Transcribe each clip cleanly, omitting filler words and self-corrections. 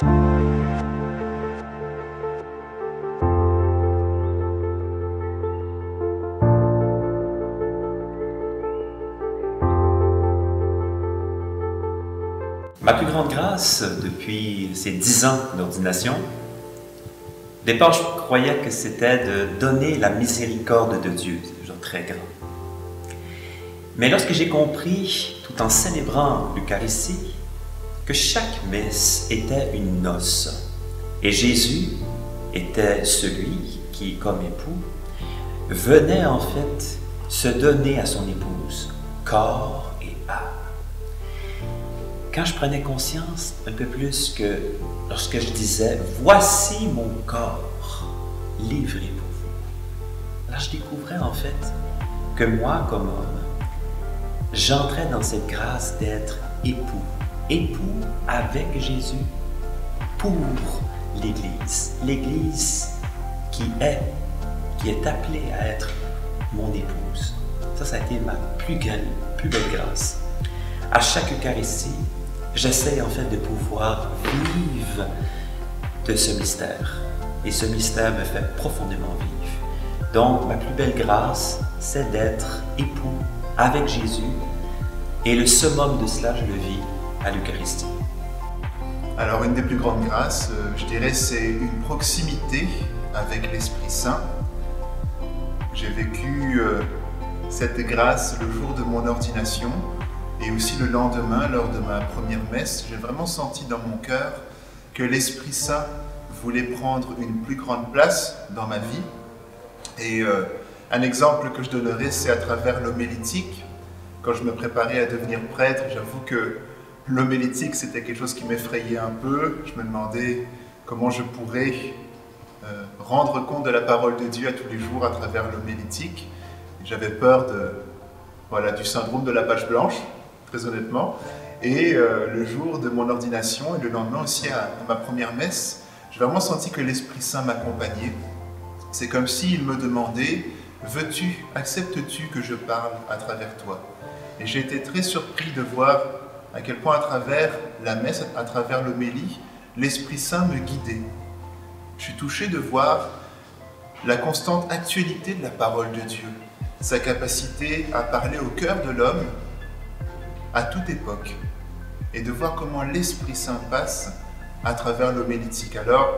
Ma plus grande grâce depuis ces 10 ans d'ordination, au départ, je croyais que c'était de donner la miséricorde de Dieu, c'est déjà très grand. Mais lorsque j'ai compris, tout en célébrant l'Eucharistie, que chaque messe était une noce, et Jésus était celui qui, comme époux, venait en fait se donner à son épouse, corps et âme. Quand je prenais conscience un peu plus que lorsque je disais « Voici mon corps, livré pour vous », alors je découvrais en fait que moi, comme homme, j'entrais dans cette grâce d'être époux, époux avec Jésus pour l'Église, l'Église qui est appelée à être mon épouse. Ça a été ma plus belle grâce. À chaque Eucharistie, j'essaie en fait de pouvoir vivre de ce mystère. Et ce mystère me fait profondément vivre. Donc, ma plus belle grâce, c'est d'être époux avec Jésus. Et le summum de cela, je le vis à l'Eucharistie. Alors, une des plus grandes grâces, je dirais, c'est une proximité avec l'Esprit Saint. J'ai vécu cette grâce le jour de mon ordination. Et aussi le lendemain, lors de ma première messe, j'ai vraiment senti dans mon cœur que l'Esprit Saint voulait prendre une plus grande place dans ma vie. Et un exemple que je donnerai, c'est à travers l'homélétique. Quand je me préparais à devenir prêtre, j'avoue que l'homélétique, c'était quelque chose qui m'effrayait un peu. Je me demandais comment je pourrais rendre compte de la parole de Dieu à tous les jours à travers l'homélétique. J'avais peur du syndrome de la page blanche, très honnêtement. Et le jour de mon ordination et le lendemain aussi à ma première messe, j'ai vraiment senti que l'Esprit Saint m'accompagnait. C'est comme s'il me demandait « Veux-tu, acceptes-tu que je parle à travers toi ?» Et j'ai été très surpris de voir à quel point à travers la messe, à travers l'homélie, l'Esprit Saint me guidait. Je suis touché de voir la constante actualité de la parole de Dieu, sa capacité à parler au cœur de l'homme à toute époque, et de voir comment l'Esprit Saint passe à travers l'homélétique. Alors,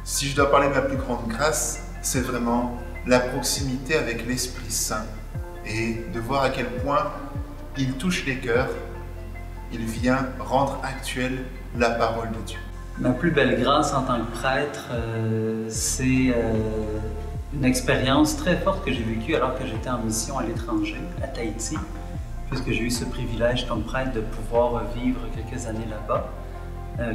si je dois parler de ma plus grande grâce, c'est vraiment la proximité avec l'Esprit Saint, et de voir à quel point il touche les cœurs, il vient rendre actuelle la parole de Dieu. Ma plus belle grâce en tant que prêtre, c'est une expérience très forte que j'ai vécue alors que j'étais en mission à l'étranger, à Tahiti, puisque j'ai eu ce privilège comme prêtre de pouvoir vivre quelques années là-bas.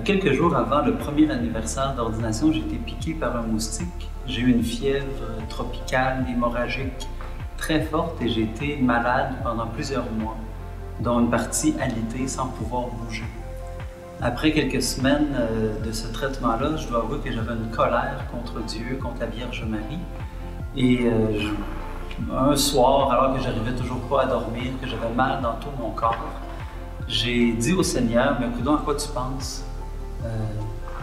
Quelques jours avant le premier anniversaire d'ordination, j'ai été piqué par un moustique. J'ai eu une fièvre tropicale, hémorragique, très forte et j'ai été malade pendant plusieurs mois, dont une partie alitée sans pouvoir bouger. Après quelques semaines de ce traitement-là, je dois avouer que j'avais une colère contre Dieu, contre la Vierge Marie. Et un soir, alors que j'arrivais toujours pas à dormir, que j'avais mal dans tout mon corps, j'ai dit au Seigneur, mais coudonc, à quoi tu penses?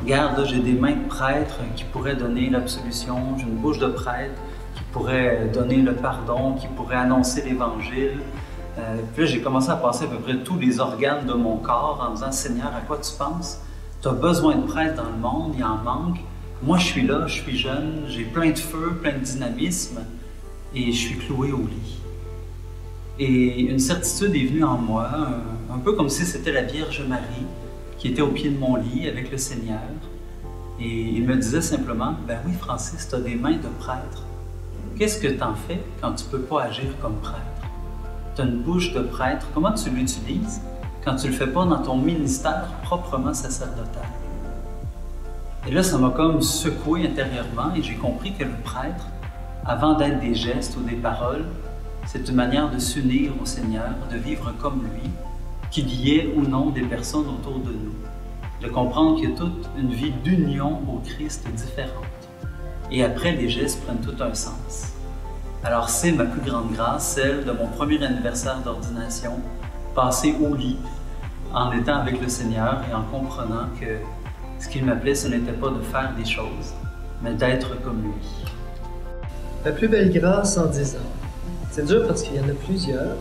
Regarde, j'ai des mains de prêtre qui pourraient donner l'absolution, j'ai une bouche de prêtre qui pourrait donner le pardon, qui pourrait annoncer l'Évangile. Puis là, j'ai commencé à passer à peu près tous les organes de mon corps en disant « Seigneur, à quoi tu penses? Tu as besoin de prêtres dans le monde, il en manque. Moi, je suis là, je suis jeune, j'ai plein de feu, plein de dynamisme et je suis cloué au lit. » Et une certitude est venue en moi, un peu comme si c'était la Vierge Marie qui était au pied de mon lit avec le Seigneur. Et il me disait simplement « Ben oui, Francis, tu as des mains de prêtre. Qu'est-ce que tu en fais quand tu ne peux pas agir comme prêtre? Tu as une bouche de prêtre, comment tu l'utilises quand tu ne le fais pas dans ton ministère proprement sacerdotal? » Et là, ça m'a comme secoué intérieurement et j'ai compris que le prêtre, avant d'être des gestes ou des paroles, c'est une manière de s'unir au Seigneur, de vivre comme lui, qu'il y ait ou non des personnes autour de nous, de comprendre qu'il y a toute une vie d'union au Christ différente. Et après, les gestes prennent tout un sens. Alors c'est ma plus grande grâce, celle de mon premier anniversaire d'ordination, passé au lit, en étant avec le Seigneur et en comprenant que Ce qu'il m'appelait, ce n'était pas de faire des choses, mais d'être comme lui. La plus belle grâce en 10 ans. C'est dur parce qu'il y en a plusieurs.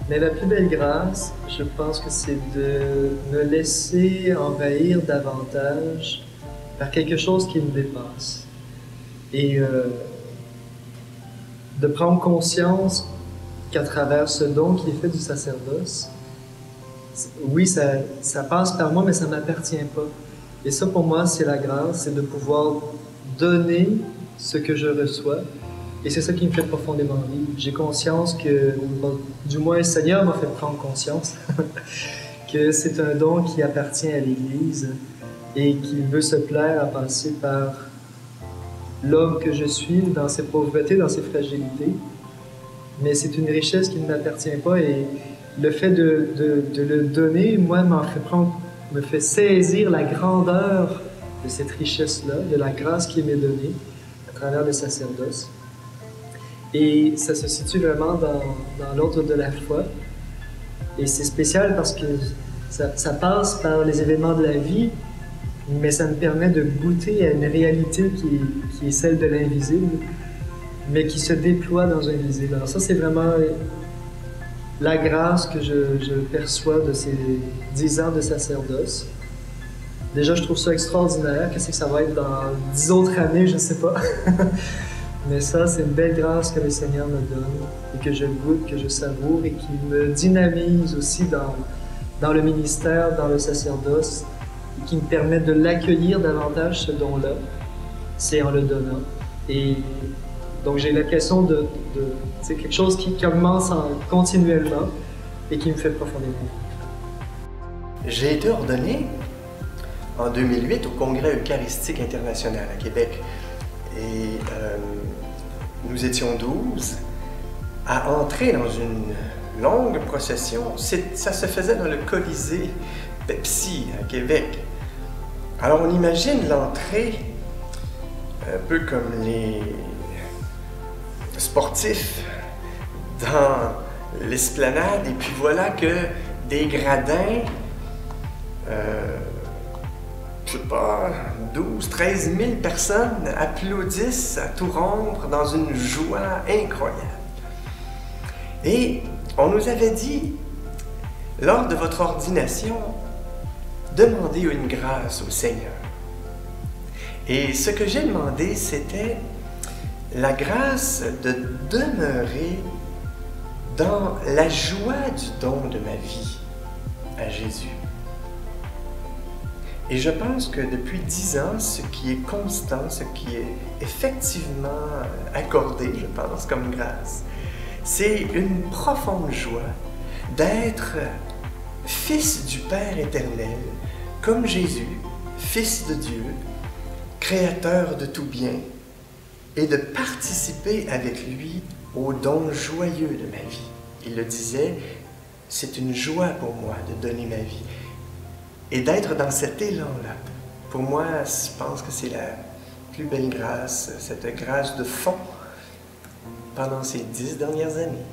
Mais la plus belle grâce, je pense que c'est de me laisser envahir davantage par quelque chose qui me dépasse. Et de prendre conscience qu'à travers ce don qui est fait du sacerdoce, oui, ça passe par moi, mais ça ne m'appartient pas. Et ça, pour moi, c'est la grâce, c'est de pouvoir donner ce que je reçois. Et c'est ça qui me fait profondément vivre. J'ai conscience que, du moins le Seigneur m'a fait prendre conscience, que c'est un don qui appartient à l'Église et qu'il veut se plaire à passer par l'homme que je suis, dans ses pauvretés, dans ses fragilités. Mais c'est une richesse qui ne m'appartient pas et le fait de le donner, moi, me fait saisir la grandeur de cette richesse-là, de la grâce qui m'est donnée à travers le sacerdoce. Et ça se situe vraiment dans l'ordre de la foi. Et c'est spécial parce que ça passe par les événements de la vie, mais ça me permet de goûter à une réalité qui est celle de l'invisible, mais qui se déploie dans un visible. Alors ça, c'est vraiment la grâce que je perçois de ces 10 ans de sacerdoce. Déjà, je trouve ça extraordinaire. Qu'est-ce que ça va être dans 10 autres années, je ne sais pas. Mais ça, c'est une belle grâce que le Seigneur me donne et que je goûte, que je savoure et qui me dynamise aussi dans le ministère, dans le sacerdoce et qui me permet de l'accueillir davantage, ce don-là, c'est en le donnant. Et donc, j'ai l'impression de c'est quelque chose qui commence continuellement et qui me fait profondément. J'ai été ordonné en 2008 au Congrès eucharistique international à Québec. Et nous étions 12 à entrer dans une longue procession. Ça se faisait dans le Colisée Pepsi à Québec. Alors on imagine l'entrée un peu comme les sportifs dans l'esplanade, et puis voilà que des gradins, je sais pas, 12, 13 000 personnes applaudissent à tout rompre dans une joie incroyable. Et on nous avait dit, lors de votre ordination, demandez une grâce au Seigneur. Et ce que j'ai demandé, c'était la grâce de demeurer dans la joie du don de ma vie à Jésus. Et je pense que depuis 10 ans, ce qui est constant, ce qui est effectivement accordé, je pense, comme grâce, c'est une profonde joie d'être fils du Père éternel, comme Jésus, fils de Dieu, créateur de tout bien, et de participer avec lui au don joyeux de ma vie. Il le disait, c'est une joie pour moi de donner ma vie. Et d'être dans cet élan-là, pour moi, je pense que c'est la plus belle grâce, cette grâce de fond pendant ces 10 dernières années.